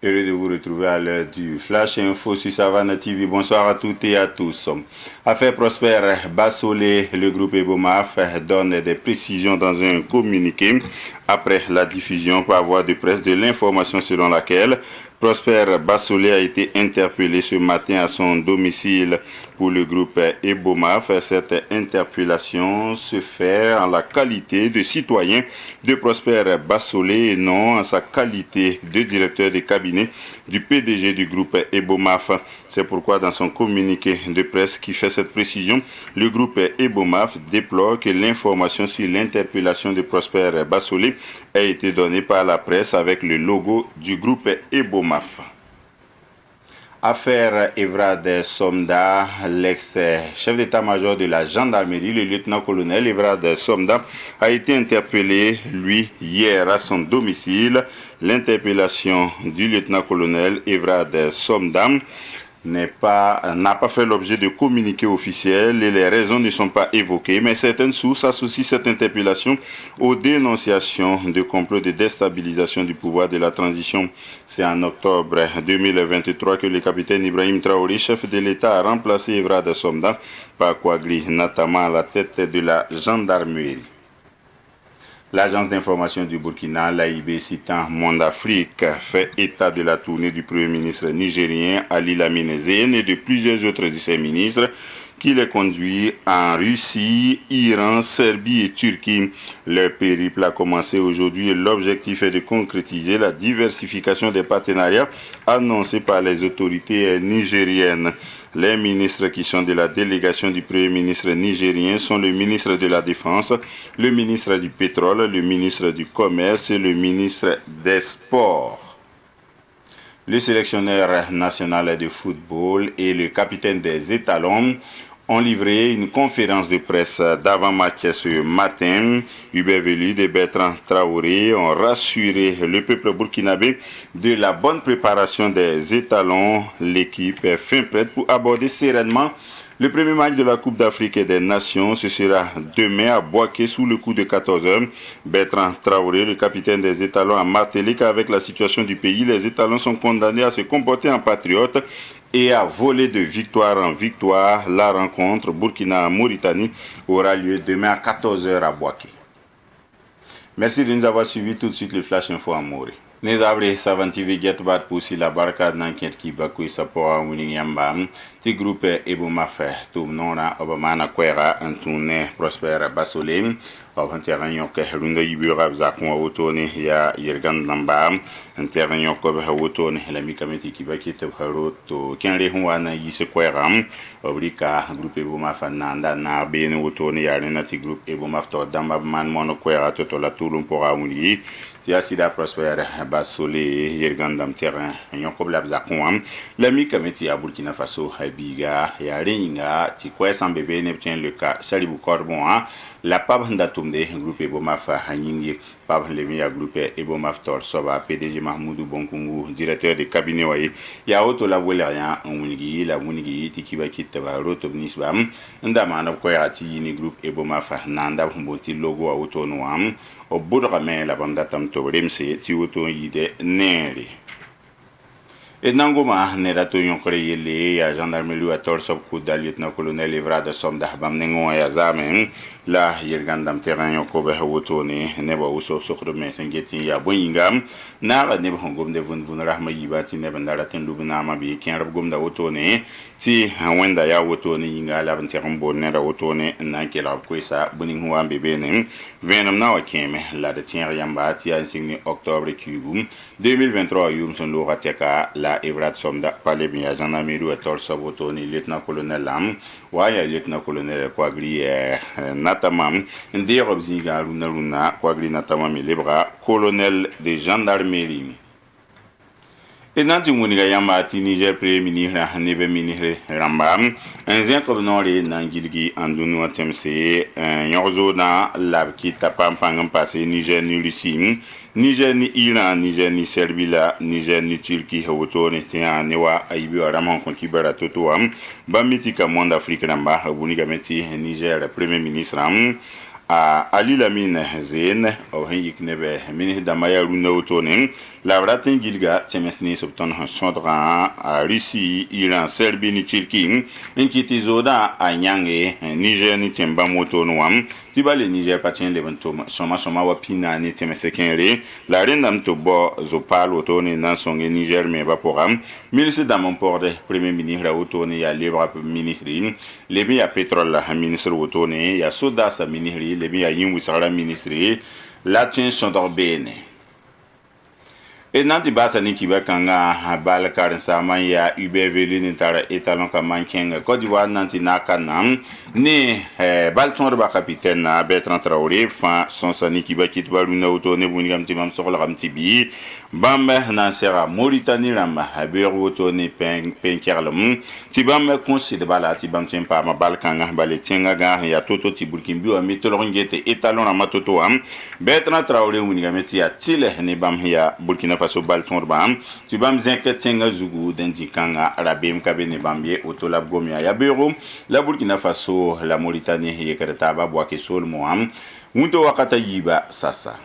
Heureux de vous retrouver à l'heure du Flash Info sur Savannah TV. Bonsoir à toutes et à tous. Affaire Prosper Bassolé, le groupe Ebomaf donne des précisions dans un communiqué après la diffusion par voie de presse de l'information selon laquelle Prosper Bassolé a été interpellé ce matin à son domicile pour le groupe Ebomaf. Cette interpellation se fait en la qualité de citoyen de Prosper Bassolé et non en sa qualité de directeur de cabinet du PDG du groupe Ebomaf. C'est pourquoi dans son communiqué de presse qui fait cette précision, le groupe Ebomaf déplore que l'information sur l'interpellation de Prosper Bassolé a été donnée par la presse avec le logo du groupe Ebomaf. Affaire Evrad Somda, l'ex-chef d'état-major de la gendarmerie, le lieutenant-colonel Evrad Somda, a été interpellé, lui, hier à son domicile. L'interpellation du lieutenant-colonel Evrad Somda n'a pas fait l'objet de communiqués officiels et les raisons ne sont pas évoquées, mais certaines sources associent cette interpellation aux dénonciations de complots de déstabilisation du pouvoir de la transition. C'est en octobre 2023 que le capitaine Ibrahim Traoré, chef de l'État, a remplacé Evrad Somda par Kouagri Natama à la tête de la gendarmerie. L'agence d'information du Burkina, l'AIB, citant Monde Afrique, fait état de la tournée du Premier ministre nigérien Ali Lamine Zeyn et de plusieurs autres de ses ministres qui les conduit en Russie, Iran, Serbie et Turquie. Leur périple a commencé aujourd'hui et l'objectif est de concrétiser la diversification des partenariats annoncés par les autorités nigériennes. Les ministres qui sont de la délégation du Premier ministre nigérien sont le ministre de la Défense, le ministre du Pétrole, le ministre du Commerce et le ministre des Sports. Le sélectionneur national de football et le capitaine des Étalons ont livré une conférence de presse d'avant-match ce matin. Hubert Velud et Bertrand Traoré ont rassuré le peuple burkinabé de la bonne préparation des Étalons. L'équipe est fin prête pour aborder sereinement le premier match de la Coupe d'Afrique et des Nations. Ce sera demain à Bouaké sous le coup de 14h. Bertrand Traoré, le capitaine des Étalons, a martelé qu'avec la situation du pays, les Étalons sont condamnés à se comporter en patriotes et à voler de victoire en victoire. La rencontre Burkina-Mauritanie aura lieu demain à 14h à Bouaké. Merci de nous avoir suivis. Tout de suite le Flash Info à Mori. Nezabre savanti get bat pusi la barka nanket ki bakui sapoa winning yamba ti groupe Ebomaf tum nona obamana kwera antune Prosper Bassolé terrain yok runga yibura zakon wotoni ya yergan namba terrain yok wotoni la mikameti ki bakite haroto kenre huana yise kwera obrika groupe Ebomaf nanda na bene wotoni ya na ti groupe Ebomaf to damba man mono kwera to la tulum pora wuni ti asida Prosper Bassolé yergandam terrain yoko blabza kon la mikameti ya Burkina Faso biga ya ringa ti kwesa mbebe ne tient le cas Salibou Corbon la pabanda tumde groupe Ebomaf hanyingi pab le mi ya groupe Ebomaf tor soba PDG Mahmoudou Bonkungu directeur de cabinet waye ya auto la weleria onwingi la munigi ti kiba kitaba roto nisba ndama na ko ya ti ni groupe Ebomaf nanda mboti logo auto no am o bodra me la banda tam to remse ti auto yide neri. Et Nangoma nera to yon kreyele ya gendarmerie à tor sob coup de lieutenant-colonel Evrad Somda bamnengo ya zamen la yergandam terrain yon ko be wotone ne ba uso sokro men sengeti ya boyingam na ne ba ngom de vun rahma yibati ne bandara ten lubna ma bi ken rab gom da wotone ti wenda ya wotone yinga la ban terrain bon ne ra wotone na ke la ko sa buning huwa bebe ne venam na wa keme la de tien yamba ti a signé octobre kugum 2023 yum son lo rateka la Evrad Somda parle bien gendarmerie à tor sabotoni lieutenant-colonel lam waya lieutenant-colonel Kouagri Natamam ndi robziga luna Kouagri Natamam lebra colonel de gendarmerie. Et nanti muniga yamba ti Niger premier ministre nebe ministre rambam un comme non les nangilgi andunu atemse yorzo na labki tapam pangam passé Niger ni Russie Niger ni Iran Niger ni Serbie la Niger ni Turquie hawtone tian newa aibi ramon kon kibara toto am bamitika monde Afrique ramba buniga meti Niger premier ministre Ali Lamine Zen o hen yiknebe ministre d'Amaya Runautonin la vratin gilga temesni subton sondra a Russie Iran Serbie ni Turquie inkiti zoda a nyange Niger ni temba moto noam tibale Niger patien levantom soma wa pina ni temesekenre la rendam to bo zopal otoni nan songe Niger me ba program ministre d'Amomporde premier ministre otoni ya libre ministre lebi ya pétrole ministre otoni ya soda sa ministre lebi ya yin wisara ministre la tin sont bene et nanti basa ni kiba kanga bal karin sama ya ubeveli ni tara etalon ka mankenga Côte d'Ivoire nanti nakanam ni balton ba capitaine na Bertrand Traoré fa son sani kiba kitba luna auto ne bunigam timam soxla xam tibi bambe nan sera Mauritanie ramba haber auto ne pen kerlum tibam considé bala tibam tempa ma bal kanga bale tenga ga ya toto ti burkimbi wa mitolo ngete etalon na matoto am Bertrand Traoré bunigam ti ya tile ne bam ya Burkina Faso balton bam tibam zenke tenga zugu dendikanga rabem kabene bambie otola gomia ya bureau la Burkina Faso la Mauritanie yekerta ba bwa ke sol moam mundo wakata yiba sasa